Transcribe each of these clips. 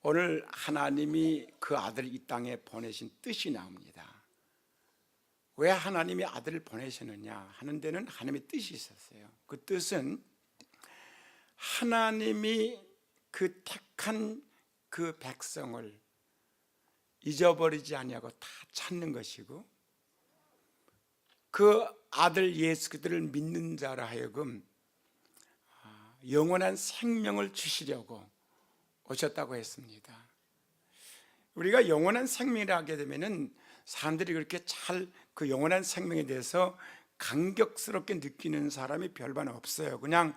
오늘 하나님이 그 아들을 이 땅에 보내신 뜻이 나옵니다. 왜 하나님이 아들을 보내셨느냐 하는 데는 하나님의 뜻이 있었어요. 그 뜻은 하나님이 그 택한 그 백성을 잊어버리지 아니하고 다 찾는 것이고, 그 아들 예수 그리스도를 믿는 자로 하여금 영원한 생명을 주시려고 오셨다고 했습니다. 우리가 영원한 생명이라 하게 되면은 사람들이 그렇게 잘 그 영원한 생명에 대해서 감격스럽게 느끼는 사람이 별반 없어요. 그냥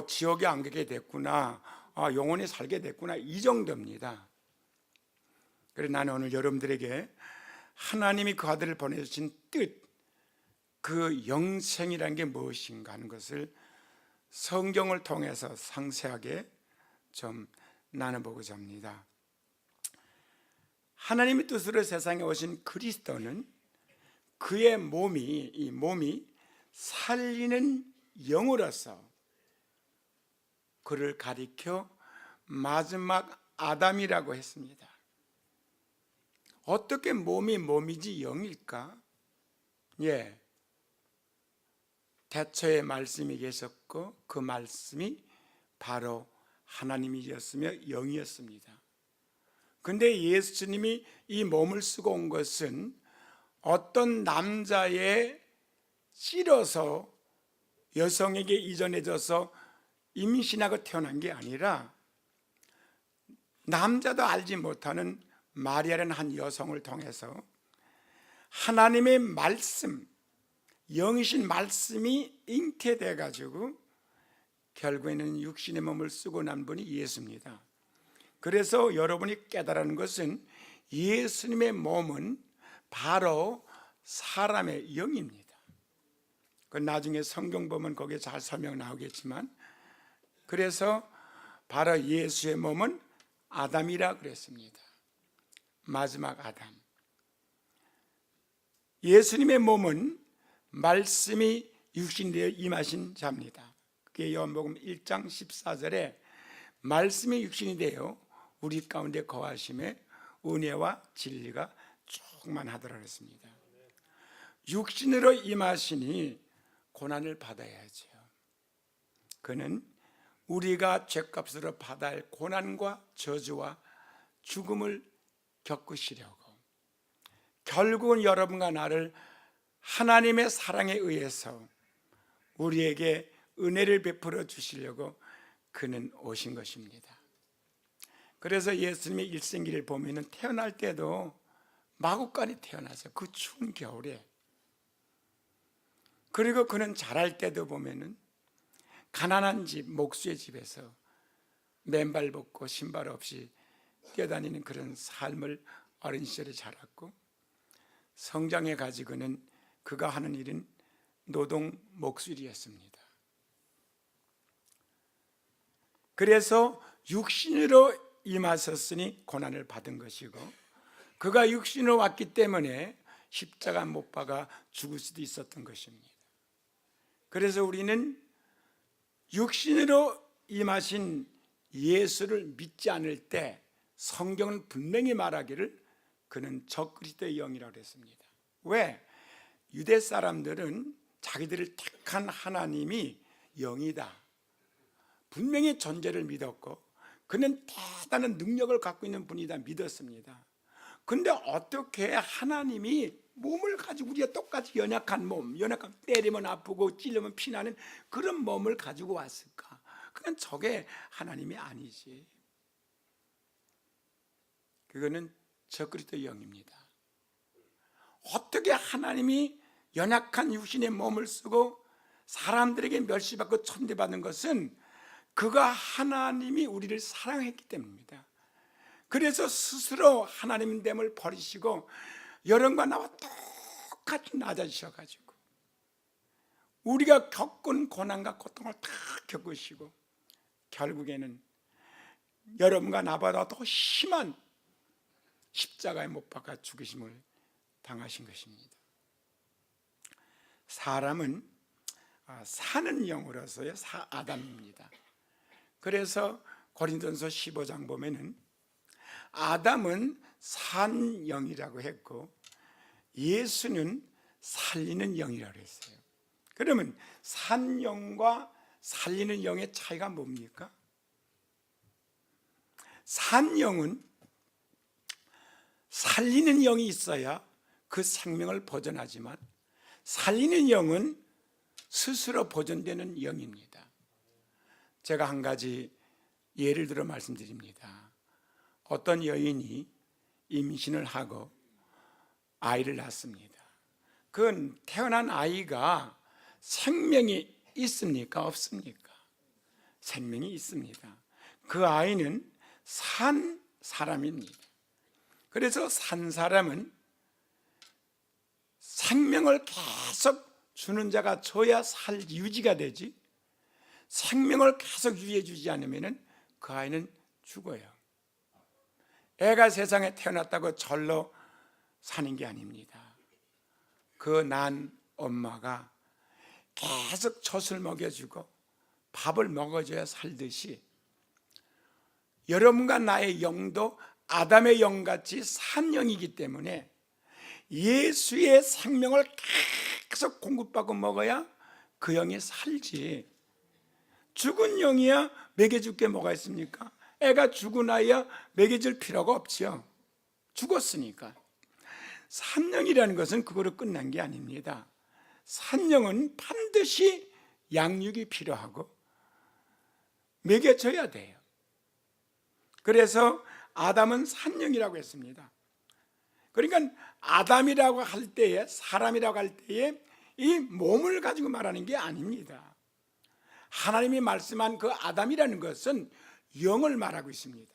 지옥에 안 가게 됐구나, 영원히 살게 됐구나, 이 정도입니다. 그래서 나는 오늘 여러분들에게 하나님이 그 아들을 보내주신 뜻, 그 영생이라는 게 무엇인가 하는 것을 성경을 통해서 상세하게 좀 나눠보고자 합니다. 하나님의 뜻으로 세상에 오신 그리스도는 그의 이 몸이 살리는 영으로서 그를 가리켜 마지막 아담이라고 했습니다. 어떻게 몸이지 영일까? 태초에 말씀이 계셨고 그 말씀이 바로 하나님이셨으며 영이었습니다. 근데 예수님이 이 몸을 쓰고 온 것은 어떤 남자의 씨로서 여성에게 이전해져서 임신하고 태어난 게 아니라 남자도 알지 못하는 마리아라는 한 여성을 통해서 하나님의 말씀, 영이신 말씀이 잉태돼 가지고 결국에는 육신의 몸을 쓰고 난 분이 예수입니다. 그래서 여러분이 깨달은 것은 예수님의 몸은 바로 사람의 영입니다. 그 나중에 성경 보면 거기에 잘 설명 나오겠지만, 그래서 바로 예수의 몸은 아담이라 그랬습니다. 마지막 아담. 예수님의 몸은 말씀이 육신이 되어 임하신 자입니다. 그게 요한복음 1장 14절에 말씀이 육신이 되어 우리 가운데 거하심에 은혜와 진리가 충만하더라 했습니다. 육신으로 임하시니 고난을 받아야죠. 그는 우리가 죄값으로 받아야 할 고난과 저주와 죽음을 겪으시려고, 결국은 여러분과 나를 하나님의 사랑에 의해서 우리에게 은혜를 베풀어 주시려고 그는 오신 것입니다. 그래서 예수님의 일생기를 보면은 태어날 때도 마구간이 태어나서 그 추운 겨울에, 그리고 그는 자랄 때도 보면은 가난한 집, 목수의 집에서 맨발 벗고 신발 없이 뛰어다니는 그런 삶을 어린 시절에 자랐고, 성장해 가지고는 그가 하는 일은 노동 목수일이었습니다. 그래서 육신으로 임하셨으니 고난을 받은 것이고, 그가 육신으로 왔기 때문에 십자가 못 박아 죽을 수도 있었던 것입니다. 그래서 우리는 육신으로 임하신 예수를 믿지 않을 때 성경은 분명히 말하기를 그는 적그리스도의 영이라고 했습니다. 왜? 유대 사람들은 자기들을 택한 하나님이 영이다, 분명히 존재를 믿었고 그는 대단한 능력을 갖고 있는 분이다 믿었습니다. 근데 어떻게 하나님이 몸을 가지고, 우리가 똑같이 연약한 몸, 연약한, 때리면 아프고 찔리면 피나는 그런 몸을 가지고 왔을까? 그건 저게 하나님이 아니지. 그거는 적그리스도의 영입니다. 어떻게 하나님이 연약한 육신의 몸을 쓰고 사람들에게 멸시받고 천대받는 것은 그가 하나님이 우리를 사랑했기 때문입니다. 그래서 스스로 하나님됨을 버리시고 여러분과 나와 똑같이 낮아지셔가지고 우리가 겪은 고난과 고통을 다 겪으시고 결국에는 여러분과 나보다 더 심한 십자가에 못 박아 죽으심을 당하신 것입니다. 사람은 사는 영으로서의 아담입니다. 그래서 고린도전서 15장 보면은 아담은 산 영이라고 했고 예수는 살리는 영이라고 했어요. 그러면 산 영과 살리는 영의 차이가 뭡니까? 산 영은 살리는 영이 있어야 그 생명을 보존하지만 살리는 영은 스스로 보존되는 영입니다. 제가 한 가지 예를 들어 말씀드립니다. 어떤 여인이 임신을 하고 아이를 낳습니다. 그 태어난 아이가 생명이 있습니까? 없습니까? 생명이 있습니다. 그 아이는 산 사람입니다. 그래서 산 사람은 생명을 계속 주는 자가 줘야 살 유지가 되지, 생명을 계속 유지해 주지 않으면 그 아이는 죽어요. 애가 세상에 태어났다고 절로 사는 게 아닙니다. 그 난 엄마가 계속 젖을 먹여주고 밥을 먹어줘야 살듯이 여러분과 나의 영도 아담의 영같이 산 영이기 때문에 예수의 생명을 계속 공급받고 먹어야 그 영이 살지, 죽은 영이야 먹여줄 게 뭐가 있습니까? 애가 죽은 아이야 먹여줄 필요가 없죠. 죽었으니까. 산영이라는 것은 그거로 끝난 게 아닙니다. 산영은 반드시 양육이 필요하고 먹여줘야 돼요. 그래서 아담은 산영이라고 했습니다. 그러니까 아담이라고 할 때에, 사람이라고 할 때에 이 몸을 가지고 말하는 게 아닙니다. 하나님이 말씀한 그 아담이라는 것은 영을 말하고 있습니다.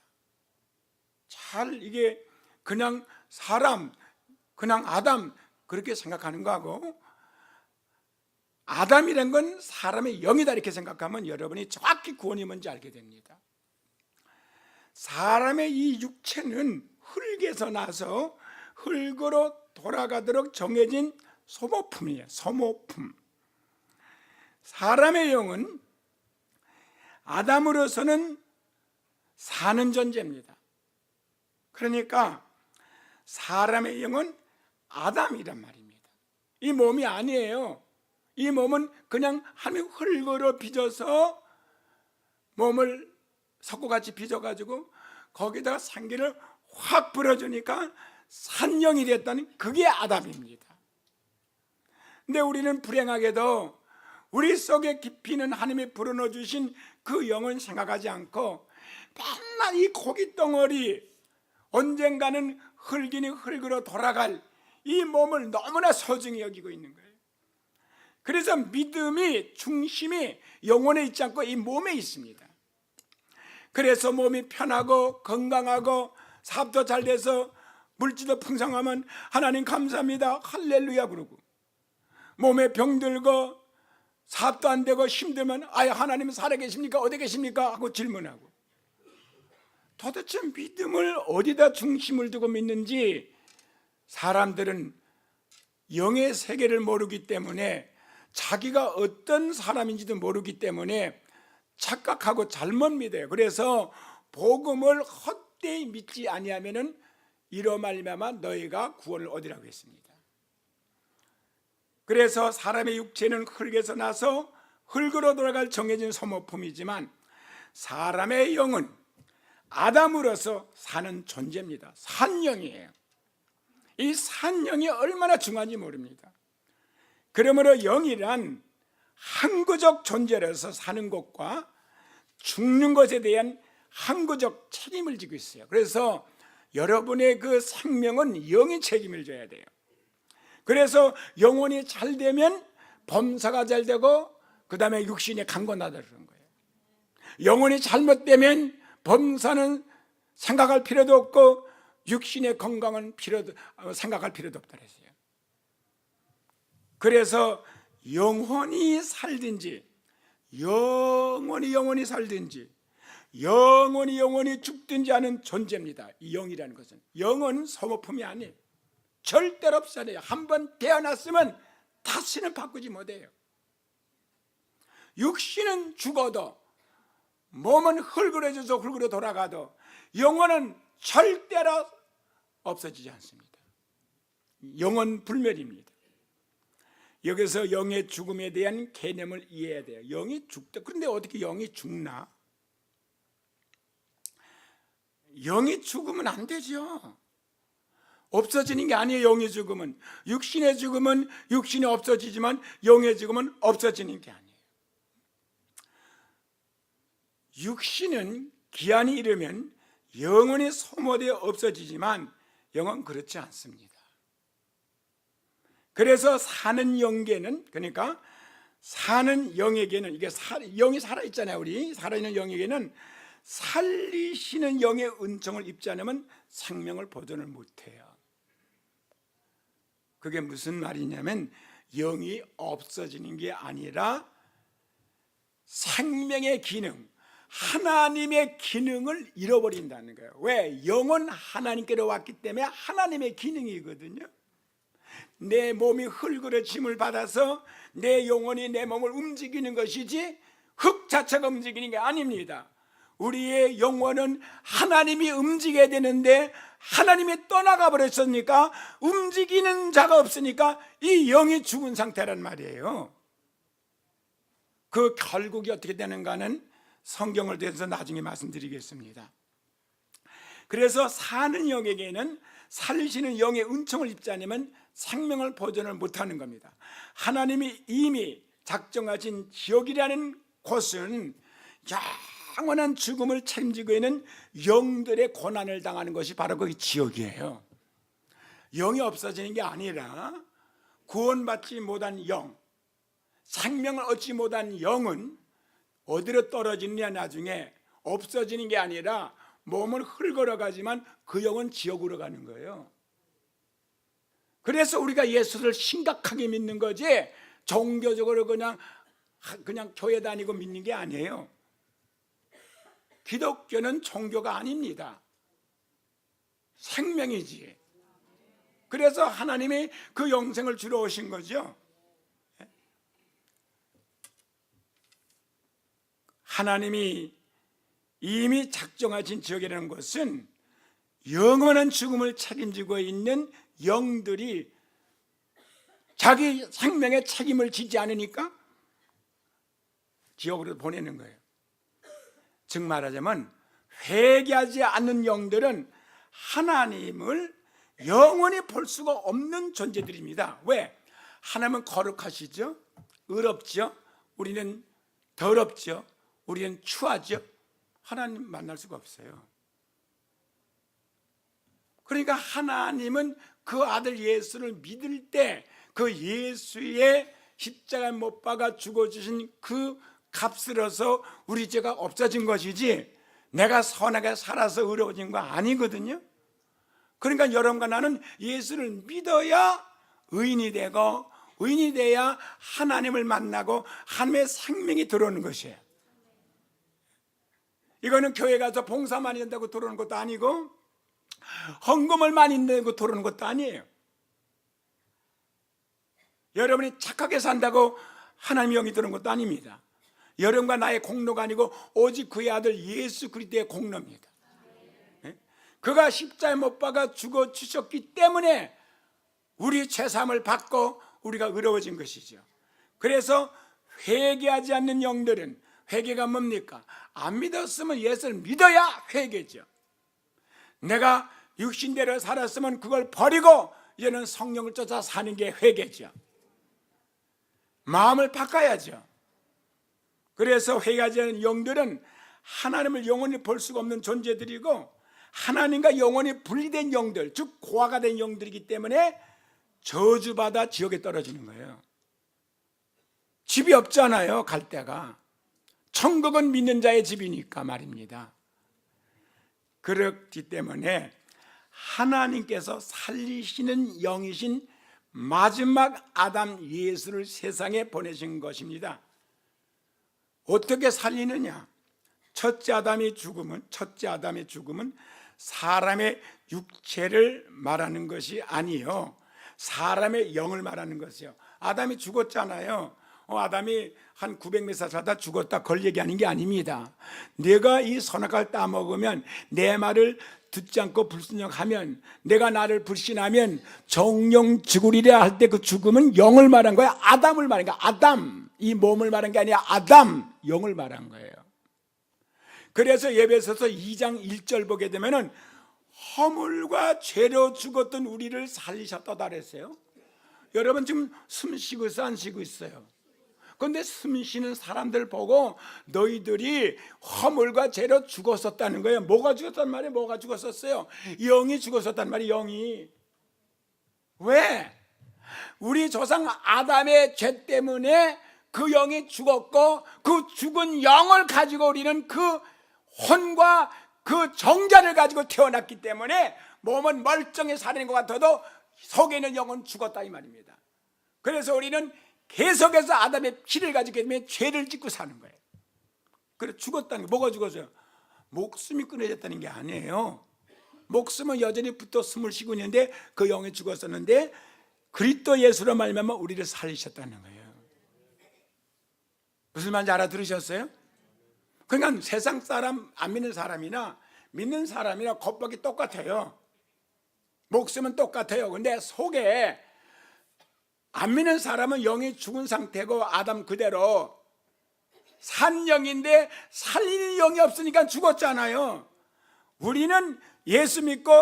잘 이게 그냥 사람, 그냥 아담 그렇게 생각하는 거하고 아담이란 건 사람의 영이다 이렇게 생각하면 여러분이 정확히 구원이 뭔지 알게 됩니다. 사람의 이 육체는 흙에서 나서 흙으로 돌아가도록 정해진 소모품이에요. 소모품. 사람의 영은 아담으로서는 사는 존재입니다. 그러니까 사람의 영은 아담이란 말입니다. 이 몸이 아니에요. 이 몸은 그냥 한 흙으로 빚어서 몸을 석고같이 빚어가지고 거기다가 생기를 확 불어주니까 산영이 됐다는 그게 아담입니다. 근데 우리는 불행하게도 우리 속에 깊이 있는 하나님이 불어넣어 주신 그 영은 생각하지 않고 맨날 이 고깃덩어리, 언젠가는 흙이니 흙으로 돌아갈 이 몸을 너무나 소중히 여기고 있는 거예요. 그래서 믿음이, 중심이 영혼에 있지 않고 이 몸에 있습니다. 그래서 몸이 편하고 건강하고 사업도 잘 돼서 물질도 풍성하면 하나님 감사합니다, 할렐루야 그러고, 몸에 병들고 사업도 안 되고 힘들면 아야 하나님 살아계십니까? 어디 계십니까? 하고 질문하고. 도대체 믿음을 어디다 중심을 두고 믿는지 사람들은 영의 세계를 모르기 때문에, 자기가 어떤 사람인지도 모르기 때문에 착각하고 잘못 믿어요. 그래서 복음을 헛되이 믿지 아니하면은 이로 말미암아 너희가 구원을 얻으라고 했습니다. 그래서 사람의 육체는 흙에서 나서 흙으로 돌아갈 정해진 소모품이지만 사람의 영은 아담으로서 사는 존재입니다. 산영이에요. 이 산영이 얼마나 중요한지 모릅니다. 그러므로 영이란 항구적 존재로서 사는 것과 죽는 것에 대한 항구적 책임을 지고 있어요. 그래서 여러분의 그 생명은 영이 책임을 져야 돼요. 그래서 영혼이 잘 되면 범사가 잘 되고 그 다음에 육신이 강건하다 그러는 거예요. 영혼이 잘못되면 범사는 생각할 필요도 없고 육신의 건강은 생각할 필요도 없다 그랬어요. 그래서 영혼이 살든지 영원히 살든지 영원히 죽든지 하는 존재입니다. 이 영이라는 것은, 영은 소모품이 아니에요. 절대로 없어요. 한번 태어났으면 다시는 바꾸지 못해요. 육신은 죽어도 몸은 흙으로 져서 흙으로 돌아가도 영혼은 절대로 없어지지 않습니다. 영혼 불멸입니다. 여기서 영의 죽음에 대한 개념을 이해해야 돼요. 영이 죽다. 그런데 어떻게 영이 죽나? 영이 죽으면 안 되죠. 없어지는 게 아니에요. 영의 죽음은, 육신의 죽음은 육신이 없어지지만 영의 죽음은 없어지는 게 아니에요. 육신은 기한이 이르면 영혼이 소모되어 없어지지만 영은 그렇지 않습니다. 그래서 사는 영계는, 그러니까 사는 영에게는, 이게 영이 살아있잖아요. 우리 살아있는 영에게는 살리시는 영의 은총을 입지 않으면 생명을 보존을 못해요. 그게 무슨 말이냐면 영이 없어지는 게 아니라 생명의 기능, 하나님의 기능을 잃어버린다는 거예요. 왜? 영은 하나님께로 왔기 때문에 하나님의 기능이거든요. 내 몸이 흙으로 짐을 받아서 내 영혼이 내 몸을 움직이는 것이지 흙 자체가 움직이는 게 아닙니다. 우리의 영혼은 하나님이 움직여야 되는데 하나님이 떠나가 버렸으니까 움직이는 자가 없으니까 이 영이 죽은 상태란 말이에요. 그 결국이 어떻게 되는가는 성경을 통해서 나중에 말씀드리겠습니다. 그래서 사는 영에게는 살리시는 영의 은총을 입지 않으면 생명을 보존을 못하는 겁니다. 하나님이 이미 작정하신 지옥이라는 곳은 영원한 죽음을 책임지고 있는 영들의 고난을 당하는 것이 바로 그 지옥이에요. 영이 없어지는 게 아니라 구원받지 못한 영, 생명을 얻지 못한 영은 어디로 떨어지느냐, 나중에 없어지는 게 아니라 몸을 흘거려 가지만 그 영은 지옥으로 가는 거예요. 그래서 우리가 예수를 심각하게 믿는 거지 종교적으로 그냥 교회 다니고 믿는 게 아니에요. 기독교는 종교가 아닙니다. 생명이지. 그래서 하나님이 그 영생을 주러 오신 거죠. 하나님이 이미 작정하신 지옥이라는 것은 영원한 죽음을 책임지고 있는 영들이 자기 생명의 책임을 지지 않으니까 지옥으로 보내는 거예요. 즉 말하자면 회개하지 않는 영들은 하나님을 영원히 볼 수가 없는 존재들입니다. 왜? 하나님은 거룩하시죠? 의롭죠? 우리는 더럽죠? 우리는 추하죠? 하나님 만날 수가 없어요. 그러니까 하나님은 그 아들 예수를 믿을 때 그 예수의 십자가에 못 박아 죽어주신 그 값으로서 우리 죄가 없어진 것이지 내가 선하게 살아서 의로워진 거 아니거든요. 그러니까 여러분과 나는 예수를 믿어야 의인이 되고, 의인이 돼야 하나님을 만나고 하나님의 생명이 들어오는 것이에요. 이거는 교회 가서 봉사 많이 된다고 들어오는 것도 아니고 헌금을 많이 내고 들어오는 것도 아니에요. 여러분이 착하게 산다고 하나님의 영이 들어오는 것도 아닙니다. 여러분과 나의 공로가 아니고 오직 그의 아들 예수 그리스도의 공로입니다. 그가 십자가에 못 박아 죽어 주셨기 때문에 우리 죄사함을 받고 우리가 의로워진 것이죠. 그래서 회개하지 않는 영들은, 회개가 뭡니까? 안 믿었으면 예수를 믿어야 회개죠. 내가 육신대로 살았으면 그걸 버리고 이제는 성령을 쫓아 사는 게 회개죠. 마음을 바꿔야죠. 그래서 회개하지 않는 영들은 하나님을 영원히 볼 수가 없는 존재들이고 하나님과 영원히 분리된 영들, 즉 고아가 된 영들이기 때문에 저주받아 지옥에 떨어지는 거예요. 집이 없잖아요. 갈 데가. 천국은 믿는 자의 집이니까 말입니다. 그렇기 때문에 하나님께서 살리시는 영이신 마지막 아담 예수를 세상에 보내신 것입니다. 어떻게 살리느냐? 첫째 아담의 죽음은 사람의 육체를 말하는 것이 아니요, 사람의 영을 말하는 것이요. 아담이 죽었잖아요. 아담이 한 900몇 살 살다 죽었다 그걸 얘기하는 게 아닙니다. 내가 이 선악과를 따먹으면, 내 말을 듣지 않고 불순종하면, 내가 나를 불신하면 정령 죽으리라 할 때 그 죽음은 영을 말한 거야. 아담을 말한 거야. 아담. 이 몸을 말한 게 아니라 아담, 영을 말한 거예요. 그래서 에베소서 2장 1절 보게 되면은 허물과 죄로 죽었던 우리를 살리셨다 그랬어요. 여러분 지금 숨 쉬고 있어, 안 쉬고 있어요? 그런데 숨 쉬는 사람들 보고 너희들이 허물과 죄로 죽었었다는 거예요. 뭐가 죽었단 말이에요? 뭐가 죽었었어요? 영이 죽었었단 말이에요. 영이. 왜? 우리 조상 아담의 죄 때문에 그 영이 죽었고, 그 죽은 영을 가지고 우리는 그 혼과 그 정자를 가지고 태어났기 때문에 몸은 멀쩡히 살아있는 것 같아도 속에 있는 영은 죽었다 이 말입니다. 그래서 우리는 계속해서 아담의 피를 가지기 때문에 죄를 짓고 사는 거예요. 그래서 죽었다는 게, 뭐가 죽었어요? 목숨이 끊어졌다는 게 아니에요. 목숨은 여전히 붙어 숨을 쉬고 있는데 그 영이 죽었었는데 그리스도 예수로 말미암아 우리를 살리셨다는 거예요. 무슨 말인지 알아들으셨어요? 그러니까 세상 사람, 안 믿는 사람이나 믿는 사람이나 겉보기 똑같아요. 목숨은 똑같아요. 근데 속에 안 믿는 사람은 영이 죽은 상태고 아담 그대로 산 영인데 살리는 영이 없으니까 죽었잖아요. 우리는 예수 믿고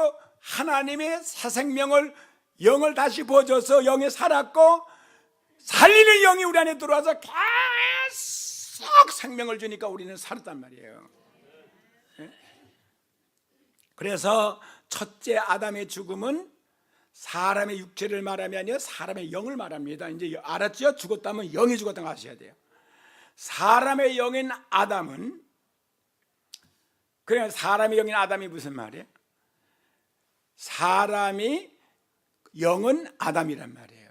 하나님의 새생명을, 영을 다시 부어줘서 영이 살았고 살리는 영이 우리 안에 들어와서 계속 생명을 주니까 우리는 살았단 말이에요. 그래서 첫째 아담의 죽음은 사람의 육체를 말하면 아니라 사람의 영을 말합니다. 이제 알았죠? 죽었다면 영이 죽었다는 거 아셔야 돼요. 사람의 영인 아담은, 그냥 사람의 영인 아담이 무슨 말이에요? 사람이 영은 아담이란 말이에요.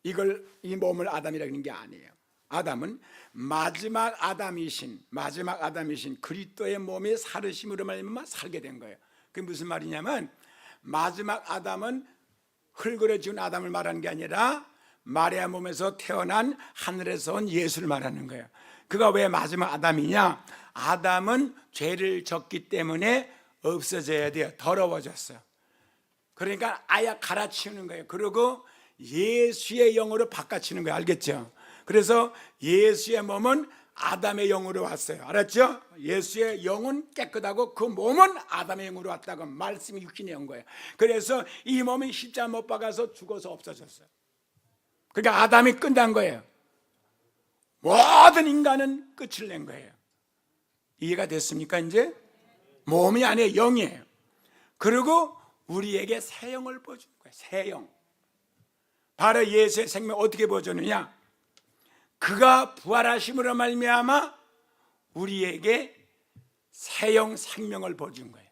이걸, 이 몸을 아담이라고 하는 게 아니에요. 아담은 마지막 아담이신 그리스도의 몸에 살으심으로 말미암아 살게 된 거예요. 그게 무슨 말이냐면, 마지막 아담은 흙으로 지은 아담을 말하는 게 아니라 마리아 몸에서 태어난 하늘에서 온 예수를 말하는 거예요. 그가 왜 마지막 아담이냐? 아담은 죄를 졌기 때문에 없어져야 돼요. 더러워졌어요. 그러니까 아예 갈아치우는 거예요. 그리고 예수의 영으로 바꿔치는 거예요. 알겠죠? 그래서 예수의 몸은 아담의 영으로 왔어요. 알았죠? 예수의 영은 깨끗하고 그 몸은 아담의 영으로 왔다고, 말씀이 육신이 온 거예요. 그래서 이 몸이 십자가 못 박아서 죽어서 없어졌어요. 그러니까 아담이 끝난 거예요. 모든 인간은 끝을 낸 거예요. 이해가 됐습니까? 이제 몸이 아니에요. 영이에요. 그리고 우리에게 새 영을 보여준 거예요. 새 영. 바로 예수의 생명 어떻게 보여줬느냐? 그가 부활하심으로 말미암아 우리에게 새 영 생명을 보여준 거예요.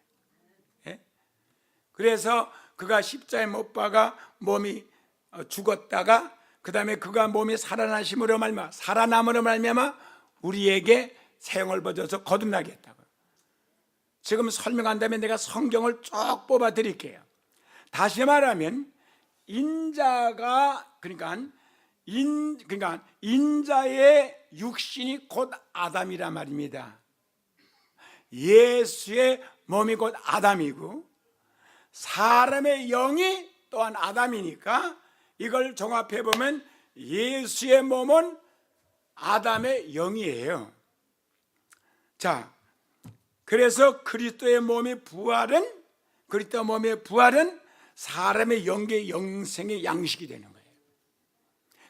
예? 그래서 그가 십자가에 못 박아 몸이 죽었다가 그 다음에 그가 몸이 살아남으로 말미암아 우리에게 새 영을 보여줘서 거듭나게 했다고요. 지금 설명한다면 내가 성경을 쭉 뽑아 드릴게요. 다시 말하면 인자가, 그러니까 인자의 육신이 곧 아담이란 말입니다. 예수의 몸이 곧 아담이고 사람의 영이 또한 아담이니까 이걸 종합해 보면 예수의 몸은 아담의 영이에요. 자, 그래서 그리스도의 몸의 부활은, 그리스도 몸의 부활은 사람의 영계 영생의 양식이 되는 거예요.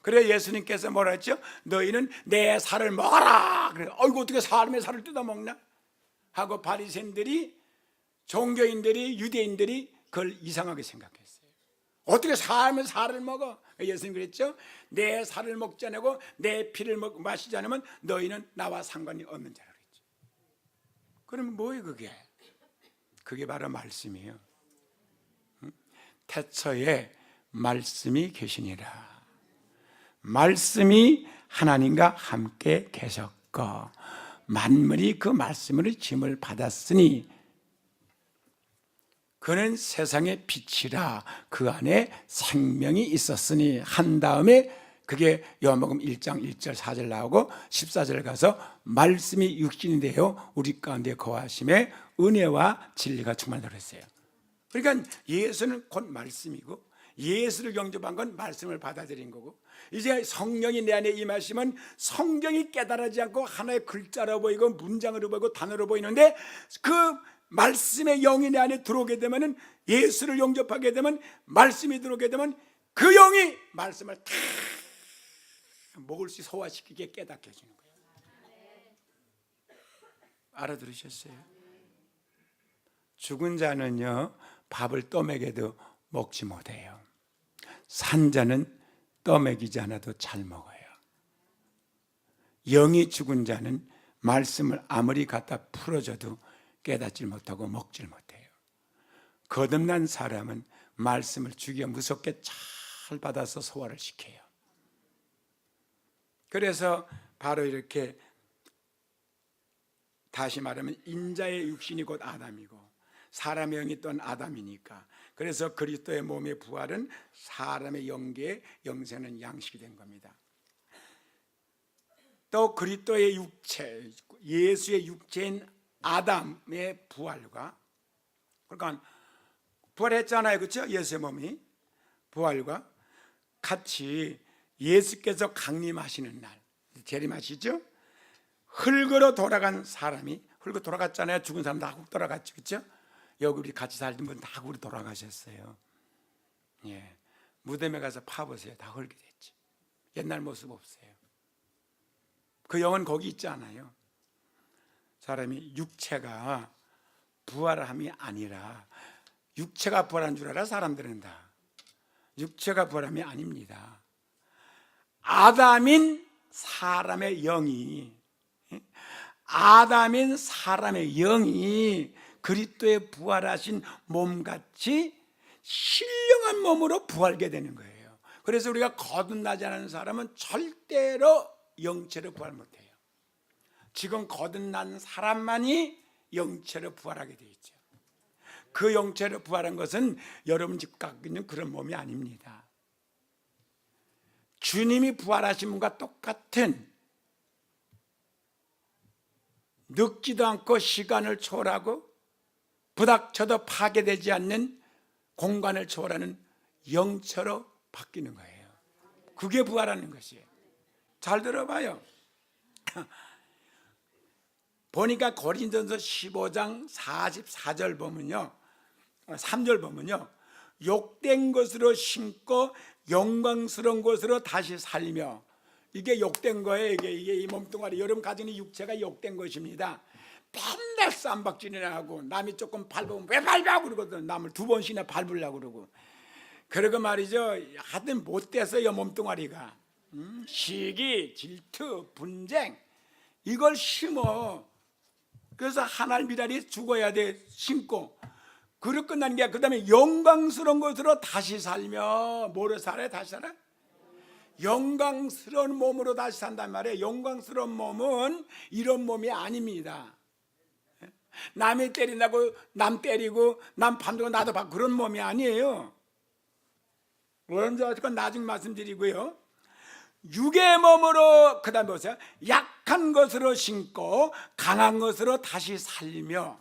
그래서 예수님께서 뭐라 했죠? 너희는 내 살을 먹어라. 그래. 어이구, 어떻게 사람의 살을 뜯어 먹나? 하고 바리새인들이, 종교인들이, 유대인들이 그걸 이상하게 생각했어요. 어떻게 사람의 살을 먹어? 예수님 그랬죠? 내 살을 먹지 않고 내 피를 마시지 않으면 너희는 나와 상관이 없는 자라 그랬죠. 그럼 뭐예요 그게? 그게 바로 말씀이에요. 태초에 말씀이 계시니라. 말씀이 하나님과 함께 계셨고 만물이 그 말씀으로 짐을 받았으니 그는 세상의 빛이라. 그 안에 생명이 있었으니 한 다음에 그게 요한복음 1장 1절 4절 나오고 14절 가서 말씀이 육신이 되어 우리 가운데 거하심에 은혜와 진리가 충만하다고 그랬어요. 그러니까 예수는 곧 말씀이고 예수를 영접한 건 말씀을 받아들인 거고, 이제 성령이 내 안에 임하시면 성경이 깨달아지 않고 하나의 글자로 보이고 문장으로 보이고 단어로 보이는데, 그 말씀의 영이 내 안에 들어오게 되면, 예수를 영접하게 되면, 말씀이 들어오게 되면 그 영이 말씀을 다 먹을 수 소화시키게 깨닫게 해주는 거예요. 알아들으셨어요? 죽은 자는요 밥을 떠먹여도 먹지 못해요. 산 자는 떠먹이지 않아도 잘 먹어요. 영이 죽은 자는 말씀을 아무리 갖다 풀어줘도 깨닫지 못하고 먹질 못해요. 거듭난 사람은 말씀을 주기가 무섭게 잘 받아서 소화를 시켜요. 그래서 바로 이렇게, 다시 말하면 인자의 육신이 곧 아담이고 사람의 영이 또한 아담이니까, 그래서 그리스도의 몸의 부활은 사람의 영계의 영생은 양식이 된 겁니다. 또 그리스도의 육체, 예수의 육체인 아담의 부활과, 그러니까 부활했잖아요, 그렇죠? 예수의 몸이 부활과 같이 예수께서 강림하시는 날, 재림하시죠? 흙으로 돌아간 사람이, 흙으로 돌아갔잖아요. 죽은 사람 다 흙 돌아갔죠, 그렇죠? 여기 우리 같이 살던 분 다 흙으로 돌아가셨어요. 예, 무덤에 가서 파보세요. 다 흙이 됐지. 옛날 모습 없어요. 그 영은 거기 있지 않아요. 사람이 육체가 부활함이 아니라, 육체가 부활한 줄 알아 사람들은 다. 육체가 부활함이 아닙니다. 아담인 사람의 영이, 아담인 사람의 영이 그리스도의 부활하신 몸같이 신령한 몸으로 부활하게 되는 거예요. 그래서 우리가 거듭나지 않은 사람은 절대로 영체로 부활 못해요. 지금 거듭난 사람만이 영체로 부활하게 되어 있죠. 그 영체로 부활한 것은 여러분 집 갖고 있는 그런 몸이 아닙니다. 주님이 부활하신 분과 똑같은, 늙지도 않고 시간을 초월하고 부닥쳐도 파괴되지 않는 공간을 초월하는 영체로 바뀌는 거예요. 그게 부활하는 것이에요. 잘 들어봐요. 보니까 고린도전서 15장 44절 보면요, 3절 보면요, 욕된 것으로 심고 영광스러운 것으로 다시 살며, 이게 욕된 거예요. 이게 이 몸뚱아리, 여러분 가지는 육체가 욕된 것입니다. 맨날 쌈박질이나 하고, 남이 조금 밟으면 왜 밟아 그러거든. 남을 두 번씩이나 밟으려고 그러고, 그러고 말이죠, 하여튼 못돼서요 몸뚱아리가. 시기, 질투, 분쟁, 이걸 심어. 그래서 하나님 미랄이 죽어야 돼, 심고. 그리고 끝나는 게, 그 다음에 영광스러운 것으로 다시 살며. 뭐로 살아요? 다시 살아? 영광스러운 몸으로 다시 산단 말이에요. 영광스러운 몸은 이런 몸이 아닙니다. 남이 때린다고 남 때리고 남 반대고 나도 봐, 그런 몸이 아니에요. 그런지 어쨌건 나중에 말씀드리고요. 육의 몸으로, 그 다음에 보세요, 약한 것으로 심고 강한 것으로 다시 살며.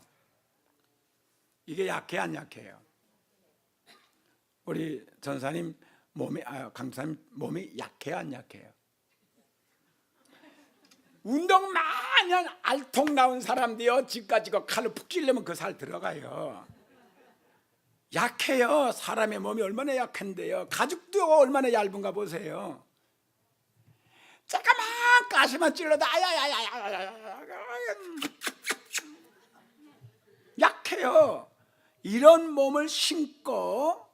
이게 약해요, 안 약해요? 우리 전사님 몸이, 강사님 몸이 약해요, 안 약해요? 운동 많이 한 알통 나온 사람들이요, 집까지 칼로 푹 찔르면 그 살 들어가요. 약해요. 사람의 몸이 얼마나 약한데요. 가죽도 얼마나 얇은가 보세요. 잠깐만 가시만 찔러도 약해요. 이런 몸을 심고,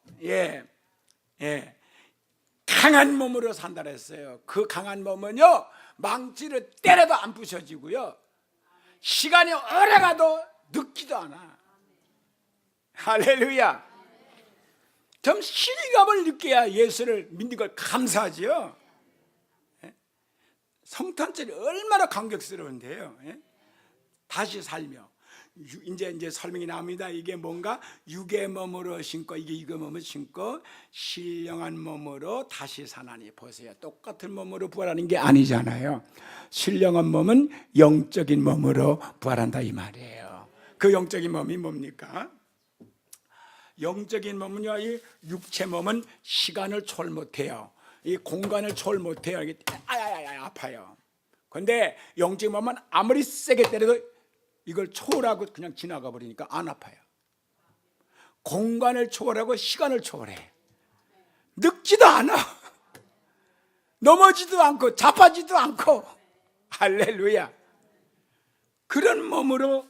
강한 몸으로 산다 그랬어요. 그 강한 몸은요, 망치를 때려도 안 부셔지고요, 시간이 오래 가도 늙지도 않아. 할렐루야. 좀 실감을 느껴야 예수를 믿는 걸 감사하지요. 성탄절이 얼마나 감격스러운데요. 다시 살며 이제 설명이 나옵니다. 이게 뭔가 육의 몸으로 신고 이게 육의 몸을 신고 신령한 몸으로 다시 사나니. 보세요. 똑같은 몸으로 부활하는 게 아니잖아요. 신령한 몸은 영적인 몸으로 부활한다 이 말이에요. 그 영적인 몸이 뭡니까? 영적인 몸은요, 이 육체 몸은 시간을 초월 못해요. 이 공간을 초월 못해요. 이게 아파요. 그런데 영적인 몸은 아무리 세게 때려도 이걸 초월하고 그냥 지나가 버리니까 안 아파요. 공간을 초월하고 시간을 초월해. 늙지도 않아. 넘어지도 않고 자빠지도 않고. 할렐루야. 그런 몸으로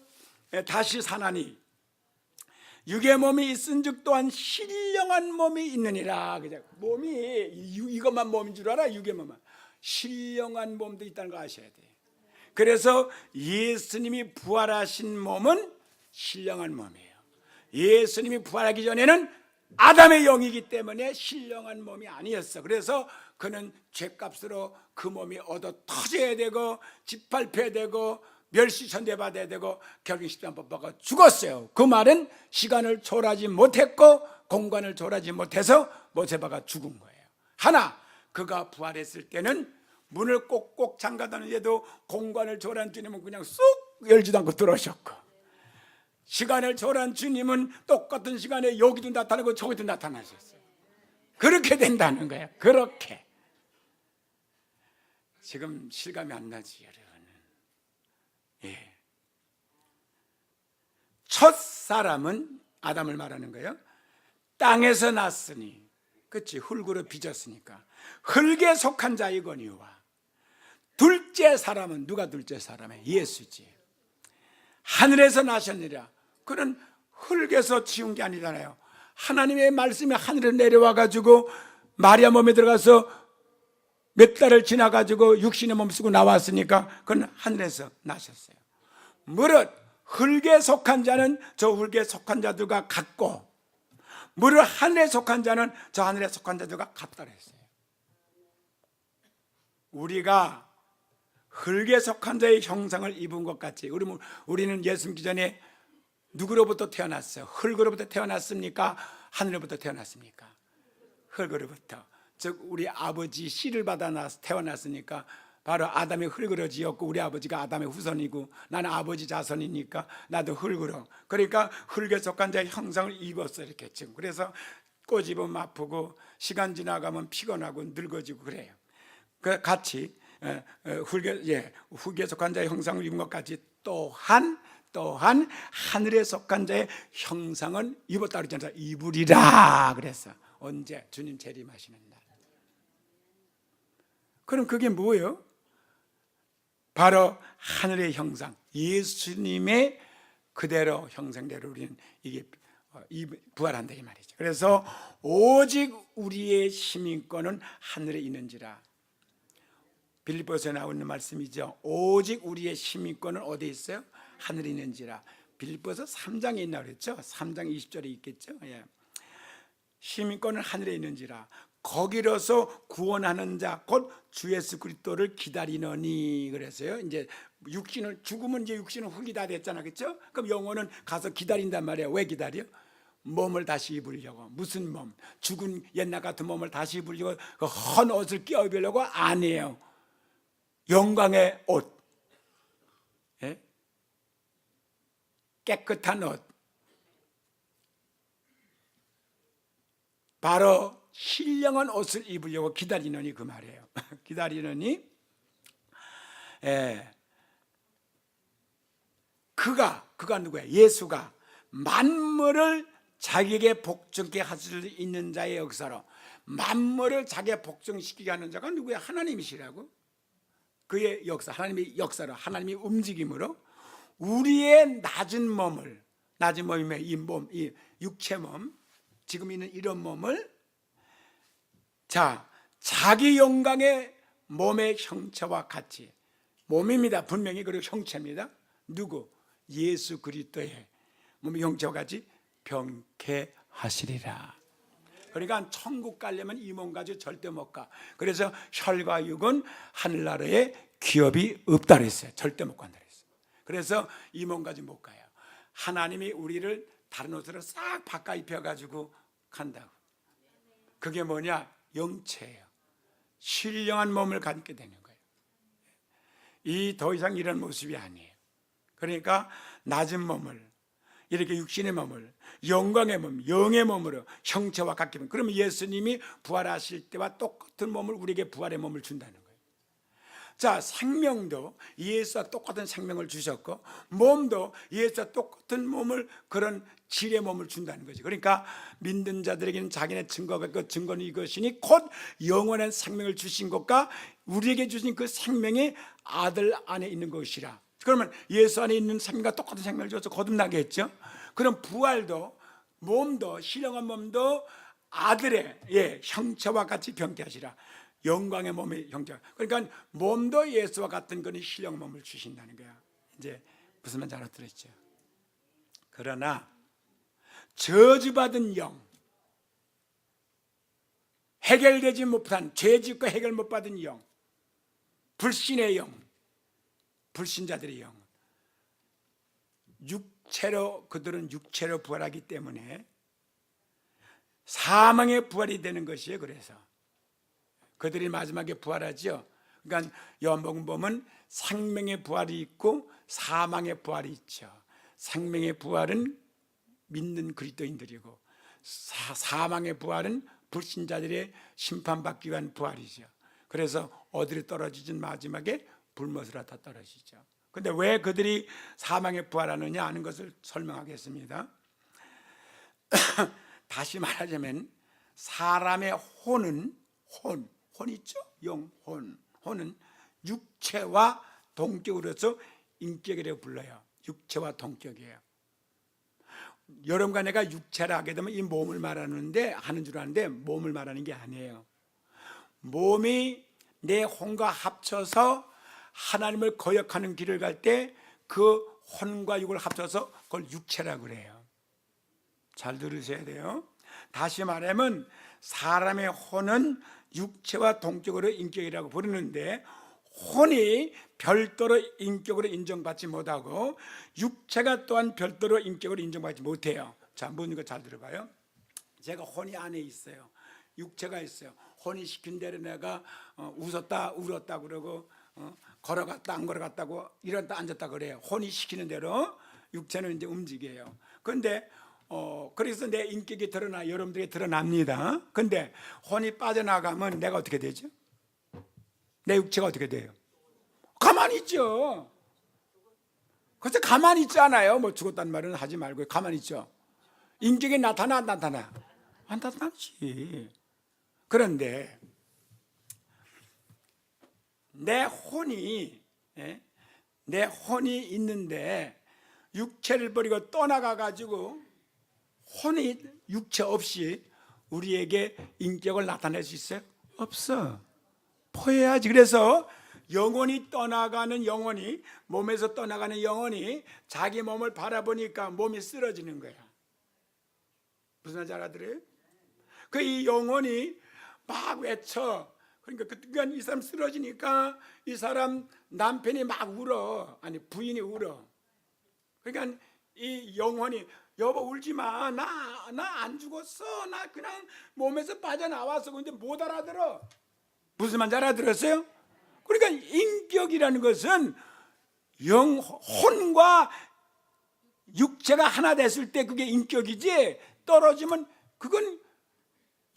다시 사나니 육의 몸이 있은즉 또한 신령한 몸이 있느니라. 몸이 이것만 몸인 줄 알아? 육의 몸은 신령한 몸도 있다는 거 아셔야 돼요. 그래서 예수님이 부활하신 몸은 신령한 몸이에요. 예수님이 부활하기 전에는 아담의 영이기 때문에 신령한 몸이 아니었어. 그래서 그는 죄값으로 그 몸이 얻어 터져야 되고 짓밟혀야 되고 멸시천대받아야 되고 결국 십자가 못 박아 죽었어요. 그 말은 시간을 초월하지 못했고 공간을 초월하지 못해서 못에 박아 죽은 거예요. 하나, 그가 부활했을 때는 문을 꼭꼭 잠가다는데도 공간을 초월한 주님은 그냥 쑥 열지도 않고 들어오셨고, 시간을 초월한 주님은 똑같은 시간에 여기도 나타나고 저기도 나타나셨어요. 그렇게 된다는 거예요. 그렇게. 지금 실감이 안 나지 여러분? 예. 첫 사람은 아담을 말하는 거예요. 땅에서 났으니, 그렇지, 흙으로 빚었으니까 흙에 속한 자이거니와. 둘째 사람은 누가 둘째 사람이에요? 예수지. 하늘에서 나셨느니라. 그는 흙에서 지은 게 아니잖아요. 하나님의 말씀이 하늘에 내려와 가지고 마리아 몸에 들어가서 몇 달을 지나 가지고 육신의 몸 쓰고 나왔으니까 그건 하늘에서 나셨어요. 무릇 흙에 속한 자는 저 흙에 속한 자들과 같고, 무릇 하늘에 속한 자는 저 하늘에 속한 자들과 같다 그랬어요. 우리가 흙에 속한 자의 형상을 입은 것 같이, 우리는 예수 믿기 전에 누구로부터 태어났어요? 흙으로부터 태어났습니까? 하늘로부터 태어났습니까? 흙으로부터. 즉 우리 아버지 씨를 받아 태어났으니까 바로 아담의 흙으로 지었고, 우리 아버지가 아담의 후손이고 나는 아버지 자손이니까 나도 흙으로, 그러니까 흙에 속한 자의 형상을 입었어 이렇게. 지금 그래서 꼬집으면 아프고 시간 지나가면 피곤하고 늙어지고 그래요. 그 같이 흙에 속한 자의 형상을 입은 것 같이 또한 하늘에 속한 자의 형상은 입었다 그랬잖아요. 입으리라 그랬어. 언제? 주님 재림하시는 날. 그럼 그게 뭐예요? 바로 하늘의 형상, 예수님의 그대로 형상대로 우리는 이게 부활한다 이 말이죠. 그래서 오직 우리의 시민권은 하늘에 있는지라. 빌립보서에 나오는 말씀이죠. 오직 우리의 시민권은 어디에 있어요? 하늘에 있는지라. 빌립보서 3장에 있나 그랬죠? 3장 20절에 있겠죠? 예. 시민권은 하늘에 있는지라. 거기로서 구원하는 자 곧 주 예수 그리스도를 기다리느니. 그래서요, 이제 육신을 죽으면 이제 육신은 흙이 다 됐잖아, 그렇죠? 그럼 영혼은 가서 기다린단 말이에요. 왜 기다려? 몸을 다시 입으려고. 무슨 몸? 죽은 옛날 같은 몸을 다시 입으려고 그 헌 옷을 껴 입으려고 아니에요. 영광의 옷, 예? 깨끗한 옷, 바로 신령한 옷을 입으려고 기다리느니 그 말이에요. 기다리느니 그가 누구야? 예수가 만물을 자기에게 복종케 할 수 있는 자의 역사로, 만물을 자기에게 복종시키게 하는 자가 누구야? 하나님이시라고. 그의 역사, 하나님의 역사로, 하나님의 움직임으로 우리의 낮은 몸이면 이 몸, 이 육체 몸, 지금 있는 이런 몸을 자기 영광의 몸의 형체와 같이, 몸입니다. 분명히. 그리고 형체입니다. 누구? 예수 그리스도의 몸의 형체와 같이 병케하시리라. 그러니까 천국 가려면 이 몸 가지고 절대 못 가. 그래서 혈과 육은 하늘나라에 기업이 없다 그랬어요. 절대 못 간다 그랬어요. 그래서 이 몸 가지고 못 가요. 하나님이 우리를 다른 옷으로 싹 바꿔 입혀가지고 간다고. 그게 뭐냐? 영체예요. 신령한 몸을 갖게 되는 거예요. 더 이상 이런 모습이 아니에요. 그러니까 낮은 몸을, 이렇게 육신의 몸을 영광의 몸, 영의 몸으로 형체와 같게 하면, 그러면 예수님이 부활하실 때와 똑같은 몸을, 우리에게 부활의 몸을 준다는 거예요. 자, 생명도 예수와 똑같은 생명을 주셨고, 몸도 예수와 똑같은 몸을, 그런 질의 몸을 준다는 거죠. 그러니까 믿는 자들에게는 자기네 증거가, 그 증거는 이것이니 곧 영원한 생명을 주신 것과 우리에게 주신 그 생명이 아들 안에 있는 것이라. 그러면 예수 안에 있는 생명과 똑같은 생명을 줘서 거듭나게 했죠. 그럼 부활도, 몸도, 신령한 몸도 아들의 형체와 같이 변케 하시라. 영광의 몸의 형체. 그러니까 몸도 예수와 같은 그런 신령 몸을 주신다는 거야. 이제 무슨 말인지 알아들었죠. 그러나 저주받은 영, 해결되지 못한, 죄짓고 해결 못 받은 영, 불신의 영, 불신자들의 영, 그들은 육체로 부활하기 때문에 사망의 부활이 되는 것이에요. 그래서 그들이 마지막에 부활하죠. 그러니까 요한복음 보면 생명의 부활이 있고 사망의 부활이 있죠. 생명의 부활은 믿는 그리스도인들이고, 사망의 부활은 불신자들의 심판받기 위한 부활이죠. 그래서 어디로 떨어지진 마지막에 불못으로 다 떨어지죠. 근데 왜 그들이 사망에 부활하느냐 하는 것을 설명하겠습니다. 다시 말하자면 사람의 혼은, 혼 있죠? 혼은 육체와 동격으로서 인격이라고 불러요. 육체와 동격이에요. 여러분과 내가 육체라 하게 되면 이 몸을 말하는데, 하는 줄 아는데 몸을 말하는 게 아니에요. 몸이 내 혼과 합쳐서 하나님을 거역하는 길을 갈 때 그 혼과 육을 합쳐서 그걸 육체라고 그래요. 잘 들으셔야 돼요. 다시 말하면 사람의 혼은 육체와 동격으로 인격이라고 부르는데, 혼이 별도로 인격으로 인정받지 못하고 육체가 또한 별도로 인격으로 인정받지 못해요. 자, 묻는 거 잘 들어봐요. 제가 혼이 안에 있어요. 육체가 있어요. 혼이 시킨 대로 내가 웃었다 울었다 그러고, 걸어갔다 안 걸어갔다고, 일어났다 앉았다 그래요. 혼이 시키는 대로 육체는 이제 움직여요. 그런데 그래서 내 인격이 드러나, 여러분들에게 드러납니다. 근데 혼이 빠져나가면 내가 어떻게 되죠? 내 육체가 어떻게 돼요? 가만히 있죠. 그래서 가만히 있잖아요. 뭐 죽었다는 말은 하지 말고 가만히 있죠. 인격이 나타나 안 나타나? 안 나타나지. 그런데 내 혼이 있는데 육체를 버리고 떠나가 가지고, 혼이 육체 없이 우리에게 인격을 나타낼 수 있어요? 없어. 포해야지. 그래서 영혼이 떠나가는, 영혼이 몸에서 떠나가는 영혼이 자기 몸을 바라보니까 몸이 쓰러지는 거야. 무슨 말인지 알아들어요? 그 이 영혼이 막 외쳐. 그러니까 이 사람 쓰러지니까 이 사람 남편이 막 울어. 아니, 부인이 울어. 그러니까 이 영혼이, 여보 울지 마. 나 안 죽었어. 나 그냥 몸에서 빠져나왔어. 근데 못 알아들어. 무슨 말인지 알아들었어요? 그러니까 인격이라는 것은 혼과 육체가 하나 됐을 때 그게 인격이지, 떨어지면 그건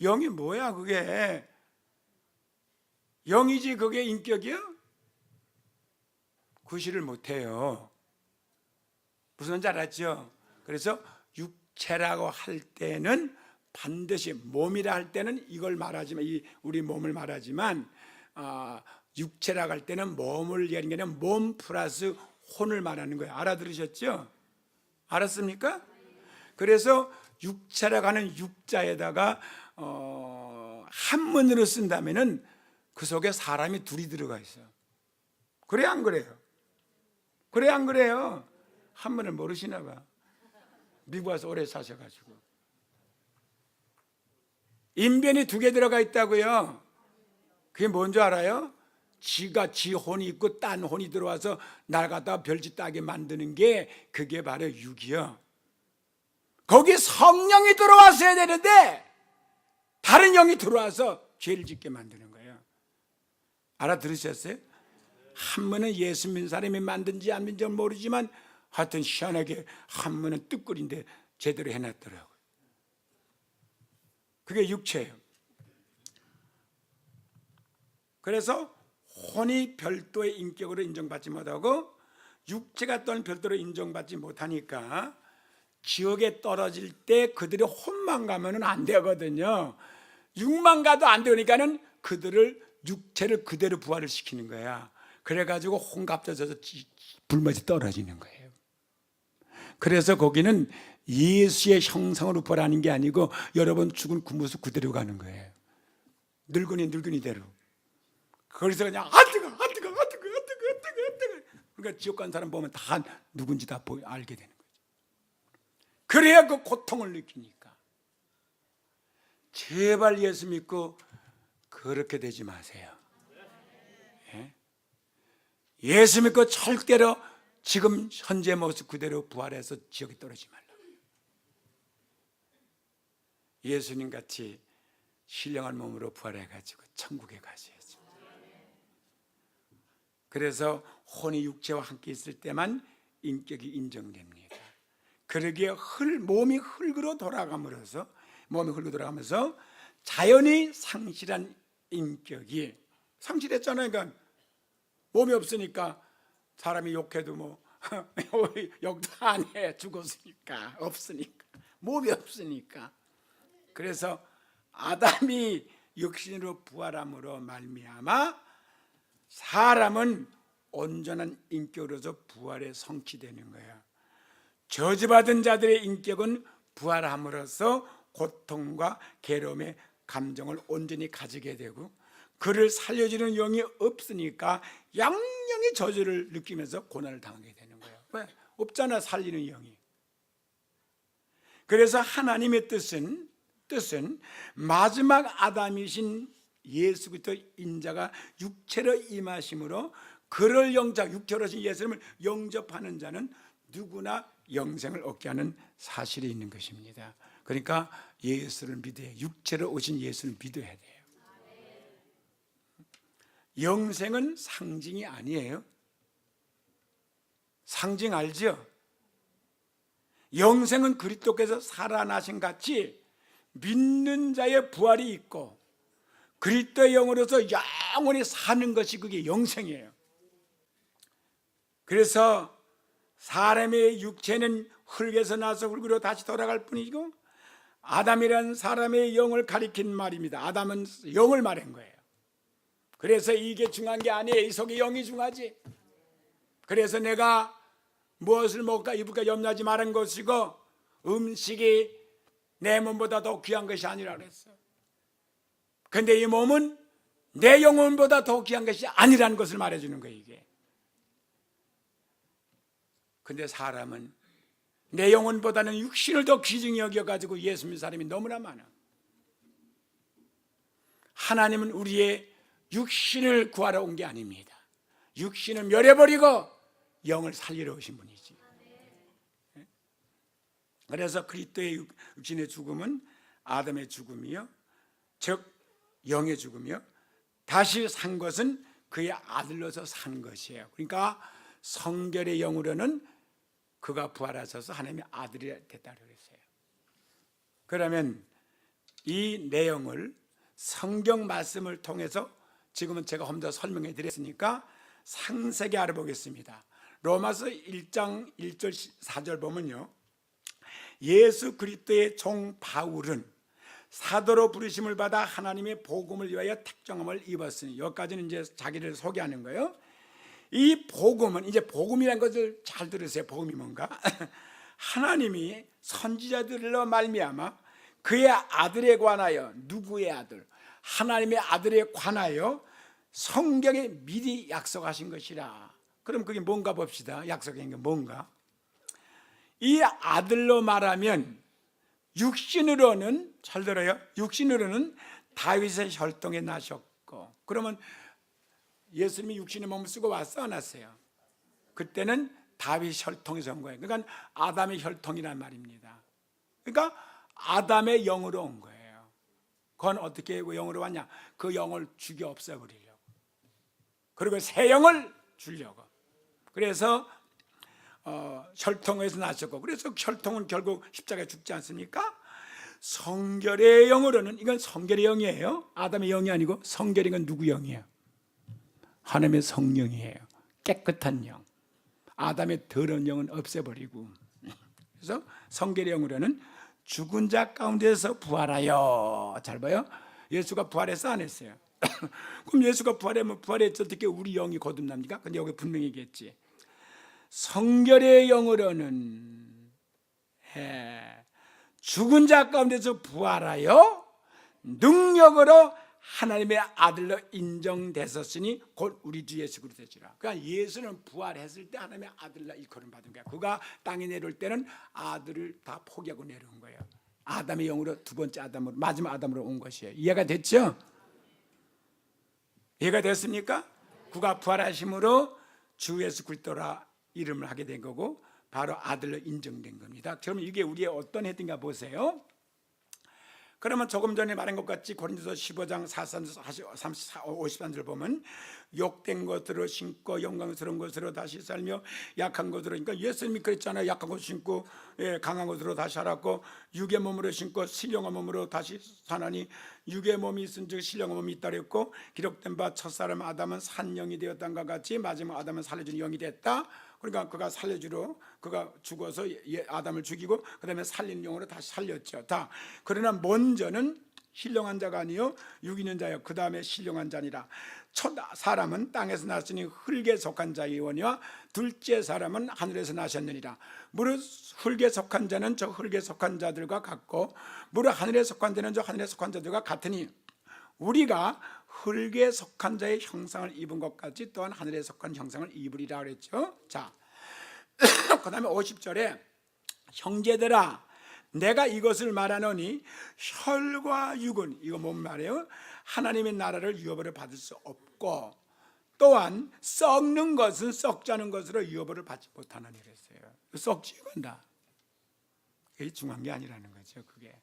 영이 뭐야? 그게 영이지 그게 인격이야? 구실을 못해요. 무슨 말인지 알았죠? 그래서 육체라고 할 때는 반드시, 몸이라 할 때는 이걸 말하지만, 우리 몸을 말하지만, 육체라고 할 때는 몸을 얘기하는 게 아니라 몸 플러스 혼을 말하는 거예요. 알아들으셨죠? 알았습니까? 그래서 육체라고 하는 육자에다가 한문으로 쓴다면은 그 속에 사람이 둘이 들어가 있어요. 그래 안 그래요? 그래 안 그래요? 한문을 모르시나 봐. 미국 와서 오래 사셔가지고. 인변이 2개 들어가 있다고요. 그게 뭔지 알아요? 지가 지 혼이 있고 딴 혼이 들어와서 날 갖다가 별짓 따게 만드는 게 그게 바로 육이요. 거기 성령이 들어왔어야 되는데 다른 영이 들어와서 죄를 짓게 만드는 거예요. 알아들으셨어요? 한 번은 예수 믿는 사람이 만든지 안 믿는지 모르지만 하여튼 희한하게 한 번은 뜻거리인데 제대로 해놨더라고요. 그게 육체예요. 그래서 혼이 별도의 인격으로 인정받지 못하고 육체가 또한 별도로 인정받지 못하니까 지옥에 떨어질 때 그들이 혼만 가면 안 되거든요. 육만 가도 안 되니까는 그들을 육체를 그대로 부활을 시키는 거야. 그래가지고 혼 값져서 불못이 떨어지는 거예요. 그래서 거기는 예수의 형상으로 부활하는 게 아니고 여러분 죽은 그 모습 그대로 가는 거예요. 늙은이대로. 거기서 그냥 뜨거. 그러니까 지옥 간 사람 보면 다 누군지 다 알게 되는 거죠. 그래야 그 고통을 느끼니까. 제발 예수 믿고 그렇게 되지 마세요. 예? 예수 믿고 절대로 지금 현재 모습 그대로 부활해서 지옥에 떨어지지 말라고. 예수님 같이 신령한 몸으로 부활해가지고 천국에 가셔야죠. 그래서 혼이 육체와 함께 있을 때만 인격이 인정됩니다. 그러기에 몸이 흙으로 돌아가면서 자연히 상실한 인격이 상실했잖아요. 그러니까 몸이 없으니까 사람이 욕해도 뭐 욕도 안 해. 죽었으니까. 없으니까. 몸이 없으니까. 그래서 아담이 육신으로 부활함으로 말미암아 사람은 온전한 인격으로서 부활에 성취되는 거야. 저주받은 자들의 인격은 부활함으로써 고통과 괴로움의 감정을 온전히 가지게 되고 그를 살려주는 영이 없으니까 영영이 저주를 느끼면서 고난을 당하게 되는 거예요. 왜? 없잖아, 살리는 영이. 그래서 하나님의 뜻은 마지막 아담이신 예수 그리스도 인자가 육체로 임하심으로 그를 육체로 오신 예수님을 영접하는 자는 누구나 영생을 얻게 하는 사실이 있는 것입니다. 그러니까 예수를 믿어야 해요. 육체로 오신 예수를 믿어야 돼요. 영생은 상징이 아니에요. 상징 알죠? 영생은 그리스도께서 살아나신 같이 믿는 자의 부활이 있고 그리스도의 영으로서 영원히 사는 것이 그게 영생이에요. 그래서 사람의 육체는 흙에서 나서 흙으로 다시 돌아갈 뿐이고 아담이라는 사람의 영을 가리킨 말입니다. 아담은 영을 말한 거예요. 그래서 이게 중요한 게 아니에요. 이 속에 영이 중요하지. 그래서 내가 무엇을 먹을까 입을까 염려하지 말은 것이고 음식이 내 몸보다 더 귀한 것이 아니라 그랬어요. 근데 이 몸은 내 영혼보다 더 귀한 것이 아니라는 것을 말해주는 거예요, 이게. 근데 사람은 내 영혼보다는 육신을 더 귀중히 여겨가지고 예수 믿는 사람이 너무나 많아. 하나님은 우리의 육신을 구하러 온 게 아닙니다. 육신을 멸해버리고 영을 살리러 오신 분이지. 그래서 그리스도의 육신의 죽음은 아담의 죽음이요, 즉 영의 죽음이요, 다시 산 것은 그의 아들로서 산 것이에요. 그러니까 성결의 영으로는 그가 부활하셔서 하나님의 아들이 됐다고 그랬어요. 그러면 이 내용을 성경 말씀을 통해서 지금은 제가 혼자 설명해 드렸으니까 상세하게 알아보겠습니다. 로마서 1장 1절 4절 보면요, 예수 그리스도의 종 바울은 사도로 부르심을 받아 하나님의 복음을 위하여 택정함을 입었으니, 여기까지는 이제 자기를 소개하는 거예요. 이 복음은, 이제 복음이라는 것을 잘 들으세요. 복음이 뭔가? 하나님이 선지자들로 말미암아 그의 아들에 관하여, 누구의 아들? 하나님의 아들에 관하여 성경에 미리 약속하신 것이라. 그럼 그게 뭔가 봅시다. 약속한 게 뭔가? 이 아들로 말하면 육신으로는, 잘 들어요, 육신으로는 다윗의 혈통에 나셨고, 그러면 예수님이 육신의 몸을 쓰고 왔어 안 왔어요? 그때는 다윗 혈통에서 온 거예요. 그러니까 아담의 혈통이란 말입니다. 그러니까 아담의 영으로 온 거예요. 그건 어떻게 영으로 왔냐? 그 영을 죽여 없애버리려고. 그리고 새 영을 주려고. 그래서 혈통에서 나셨고, 그래서 혈통은 결국 십자가에 죽지 않습니까? 성결의 영으로는, 이건 성결의 영이에요. 아담의 영이 아니고 성결의 건 누구 영이에요? 하나님의 성령이에요. 깨끗한 영. 아담의 더러운 영은 없애버리고, 그래서 성결의 영으로는 죽은 자 가운데서 부활하여. 잘 봐요. 예수가 부활했어 안 했어요? 그럼 예수가 부활하면 부활했을 때 우리 영이 거듭납니까? 근데 여기 분명히 얘기했지. 성결의 영으로는 죽은 자 가운데서 부활하여 능력으로 하나님의 아들로 인정됐었으니 곧 우리 주 예수 그리스도시라. 그러니까 예수는 부활했을 때 하나님의 아들로 일컬음 받은 거야. 그가 땅에 내려올 때는 아들을 다 포기하고 내려온 거예요. 아담의 영으로 두 번째 아담으로, 마지막 아담으로 온 것이에요. 이해가 됐죠? 이해가 됐습니까? 그가 부활하심으로 주 예수 그리스도라 이름을 하게 된 거고 바로 아들로 인정된 겁니다. 그러면 이게 우리의 어떤 혜택인가 보세요. 그러면 조금 전에 말한 것 같이 고린도서 15장 53절 보면 욕된 것으로 신고 영광스러운 것으로 다시 살며 약한 것으로, 그러니까 예수님이 그랬잖아요. 약한 것으로 신고 강한 것으로 다시 살았고, 육의 몸으로 신고 신령한 몸으로 다시 사나니 육의 몸이 있은 즉 신령한 몸이 있다 그랬고, 기록된 바 첫사람 아담은 산 영이 되었던 것 같이 마지막 아담은 살려주는 영이 됐다. 그러니까 그가 살려주러, 그가 죽어서 아담을 죽이고 그 다음에 살리는 영으로 다시 살렸죠. 다. 그러나 먼저는 신령한 자가 아니요 육 있는 자요 그 다음에 신령한 자니라. 첫 사람은 땅에서 났으니 흙에 속한 자이오니와 둘째 사람은 하늘에서 나셨느니라. 무릇 흙에 속한 자는 저 흙에 속한 자들과 같고 무릇 하늘에 속한 자는 저 하늘에 속한 자들과 같으니 우리가 흙에 속한 자의 형상을 입은 것까지 또한 하늘에 속한 형상을 입으리라 그랬죠. 자, 그 다음에 50절에 형제들아 내가 이것을 말하노니 혈과 육은, 이거 뭔 말이에요? 하나님의 나라를 유업으로 받을 수 없고 또한 썩는 것은 썩지 않은 것으로 유업을 받지 못하느니 그랬어요. 썩지 이건다. 그게 중요한 게 아니라는 거죠. 그게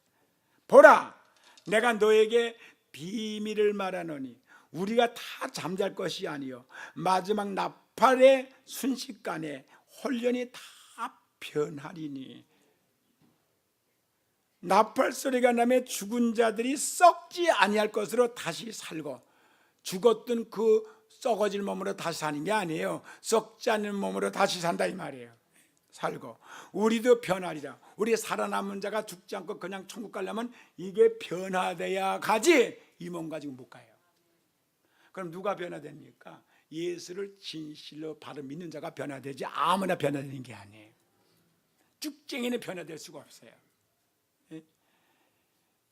보라 내가 너에게 비밀을 말하노니 우리가 다 잠잘 것이 아니요 마지막 나팔의 순식간에 홀연히 다 변하리니. 나팔 소리가 나면 죽은 자들이 썩지 아니할 것으로 다시 살고, 죽었던 그 썩어질 몸으로 다시 사는 게 아니에요. 썩지 않는 몸으로 다시 산다 이 말이에요. 살고 우리도 변하리라. 우리 살아남은 자가 죽지 않고 그냥 천국 가려면 이게 변화돼야 가지 이 몸 가지고 못 가요. 그럼 누가 변화됩니까? 예수를 진실로 바로 믿는 자가 변화되지 아무나 변화되는 게 아니에요. 쭉쟁이는 변화될 수가 없어요.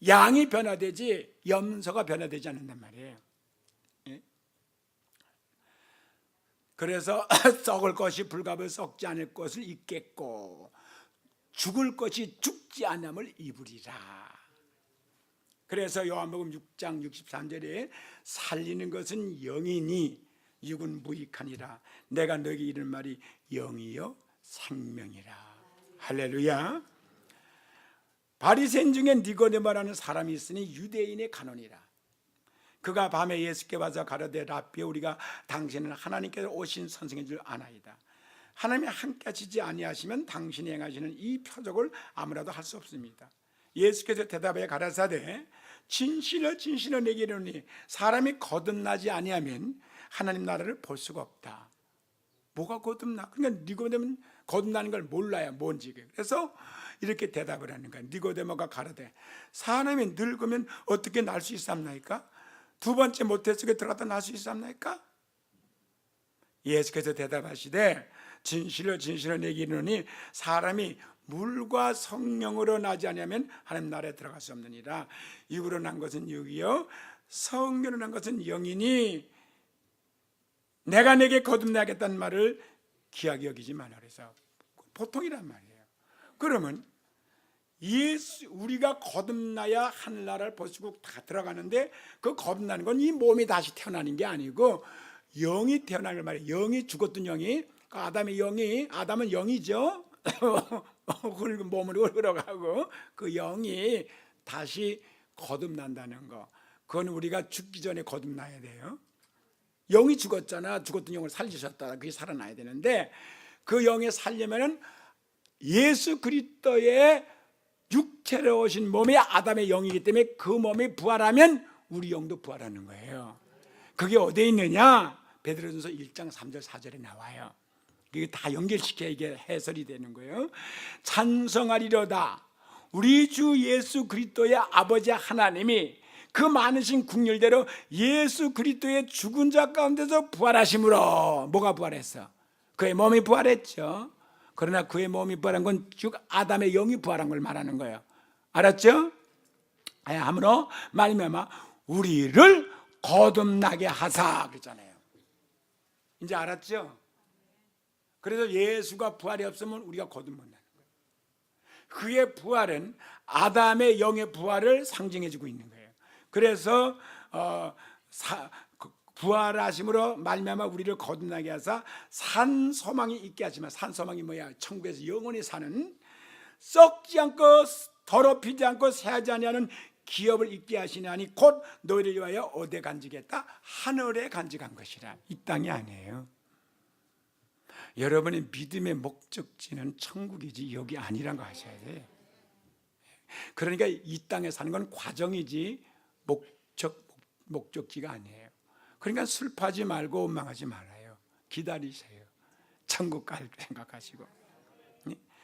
양이 변화되지 염소가 변화되지 않는단 말이에요. 그래서 썩을 것이 불갑을 썩지 않을 것을 입겠고 죽을 것이 죽지 않음을 입으리라. 그래서 요한복음 6장 63절에 살리는 것은 영이니 육은 무익하니라. 내가 너에게 이른 말이 영이요 생명이라. 할렐루야. 바리새인 중에 니고데모라는 사람이 있으니 유대인의 간원이라. 그가 밤에 예수께 와서 가로되 라삐 우리가 당신은 하나님께서 오신 선생인 줄 아나이다. 하나님이 함께 하시지 아니하시면 당신이 행하시는 이 표적을 아무라도 할 수 없습니다. 예수께서 대답하여 가라사대 진실로 진실로 내게 이르노니 사람이 거듭나지 아니하면 하나님 나라를 볼 수가 없다. 뭐가 거듭나? 그러니까 니고데모는 거듭나는 걸 몰라야 뭔지. 그래서 이렇게 대답을 하는 거야. 니고데모가 가라되 사람이 늙으면 어떻게 날 수 있습니까? 두 번째 모태속에 들어갔다 날 수 있습니까? 예수께서 대답하시되 진실로 진실로 내게 이르노니 사람이 물과 성령으로 나지 아니하면 하나님 나라에 들어갈 수 없느니라. 육으로 난 것은 육이요 성령으로 난 것은 영이니 내가 내게 거듭나겠다는 말을 귀하게 여기지 마라. 그래서 보통이란 말이에요. 그러면 우리가 거듭나야 하늘나라를 볼 수 있고 다 들어가는데 그 거듭나는 건 이 몸이 다시 태어나는 게 아니고 영이 태어나는 말이에요. 영이 죽었던 영이, 아담의 영이, 아담은 영이죠. 몸으로 흘러가고 그 영이 다시 거듭난다는 거, 그건 우리가 죽기 전에 거듭나야 돼요. 영이 죽었잖아. 죽었던 영을 살리셨다. 그게 살아나야 되는데, 그 영에 살려면은 예수 그리스도의 육체로 오신 몸이 아담의 영이기 때문에 그 몸이 부활하면 우리 영도 부활하는 거예요. 그게 어디에 있느냐? 베드로전서 1장 3절 4절에 나와요. 이게 다 연결시켜야 이게 해설이 되는 거예요. 찬송하리로다 우리 주 예수 그리스도의 아버지 하나님이 그 많으신 국률대로 예수 그리스도의 죽은 자 가운데서 부활하심으로. 뭐가 부활했어? 그의 몸이 부활했죠. 그러나 그의 몸이 부활한 건 즉 아담의 영이 부활한 걸 말하는 거예요. 알았죠? 함으로 말미암아 우리를 거듭나게 하사 그랬잖아요. 이제 알았죠? 그래서 예수가 부활이 없으면 우리가 거듭 못 나는 거예요. 그의 부활은 아담의 영의 부활을 상징해 주고 있는 거예요. 그래서 부활하심으로 말미암아 우리를 거듭나게 하사 산 소망이 있게 하지만, 산 소망이 뭐야? 천국에서 영원히 사는, 썩지 않고 더럽히지 않고 새하지 아니하는 기업을 있게 하시나니 곧 너희를 위하여 어디에 간직했다? 하늘에 간직한 것이라. 이 땅이 아니에요. 여러분의 믿음의 목적지는 천국이지 여기 아니란 거 아셔야 돼. 그러니까 이 땅에 사는 건 과정이지 목적지가 아니에요. 그러니까 슬퍼하지 말고 원망하지 말아요. 기다리세요. 천국 갈 생각하시고.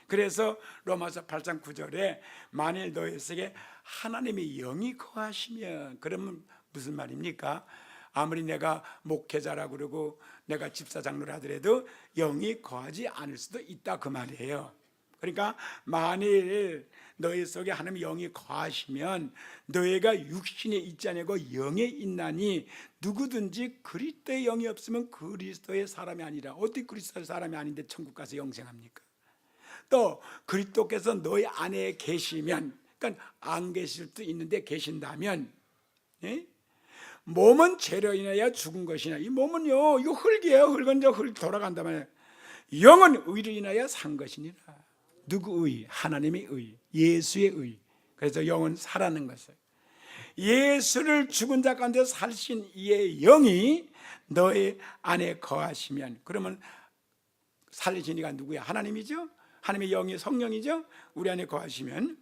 그래서 로마서 8장 9절에 만일 너희 속에 하나님의 영이 거하시면, 그러면 무슨 말입니까? 아무리 내가 목회자라고 그러고 내가 집사장로를 하더라도 영이 거하지 않을 수도 있다 그 말이에요. 그러니까 만일 너희 속에 하나님의 영이 거하시면 너희가 육신에 있지 아니고 영에 있나니 누구든지 그리스도의 영이 없으면 그리스도의 사람이 아니라. 어떻게 그리스도의 사람이 아닌데 천국 가서 영생합니까? 또 그리스도께서 너희 안에 계시면, 그러니까 안 계실 수도 있는데 계신다면, 몸은 죄로 인하여 죽은 것이나, 이 몸은요 이거 흙이에요. 흙은 이제 흙 돌아간다면, 영은 의로 인하여 산 것이니라. 누구의? 하나님의 의, 예수의 의. 그래서 영은 살아나는 것을, 예수를 죽은 자 가운데 살신 이의 영이 너의 안에 거하시면, 그러면 살리신 이가 누구야? 하나님이죠. 하나님의 영이 성령이죠. 우리 안에 거하시면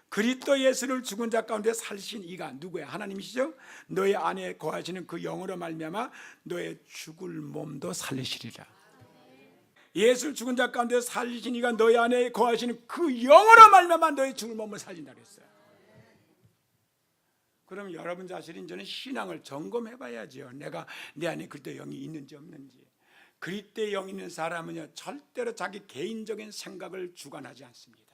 그리스도 예수를 죽은 자 가운데 살리신 이가 누구야? 하나님이시죠. 너의 안에 거하시는 그 영으로 말미암아 너의 죽을 몸도 살리시리라. 예수를 죽은 자 가운데 살리신 이가 너희 안에 거하시는 그 영으로 말미암아 너의 죽을 몸을 살린다 그랬어요. 그럼 여러분 자신이 저는 신앙을 점검해 봐야죠. 내가 내 안에 그리스도 영이 있는지 없는지. 그리스도의 영 있는 사람은요 절대로 자기 개인적인 생각을 주관하지 않습니다.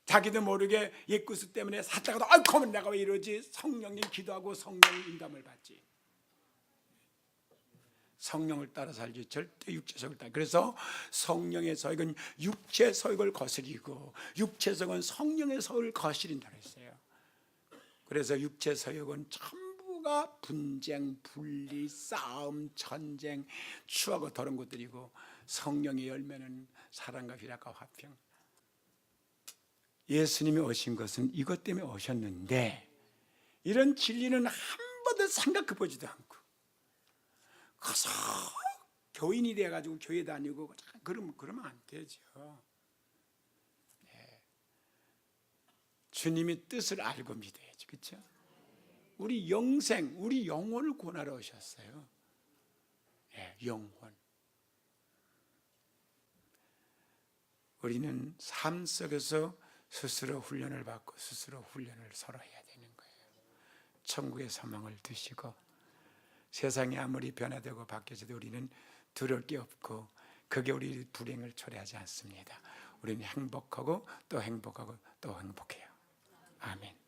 자기도 모르게 옛구수 때문에 살다가도 그러면 내가 왜 이러지? 성령님 기도하고 성령의 인감을 받지. 성령을 따라 살지 절대 육체성을 따라. 그래서 성령의 서익은 육체 서익을 거스리고 육체성은 성령의 서익을 거스린다 그랬어요. 그래서 육체 서익은 전부가 분쟁, 분리, 싸움, 전쟁, 추하고 더러운 것들이고, 성령의 열매는 사랑과 희락과 화평. 예수님이 오신 것은 이것 때문에 오셨는데, 이런 진리는 한 번도 생각해 보지도 않고 그래서 교인이 돼가지고 교회 다니고 그러면 안 되죠. 주님의 뜻을 알고 믿어야지, 그렇죠? 우리 영생, 우리 영혼을 구원하러 오셨어요. 영혼. 우리는 삶 속에서 스스로 훈련을 받고 스스로 훈련을 서로 해야 되는 거예요. 천국의 소망을 두시고, 세상이 아무리 변화되고 바뀌어져도 우리는 두려울 게 없고 그게 우리 불행을 초래하지 않습니다. 우리는 행복하고 또 행복하고 또 행복해요. 아멘.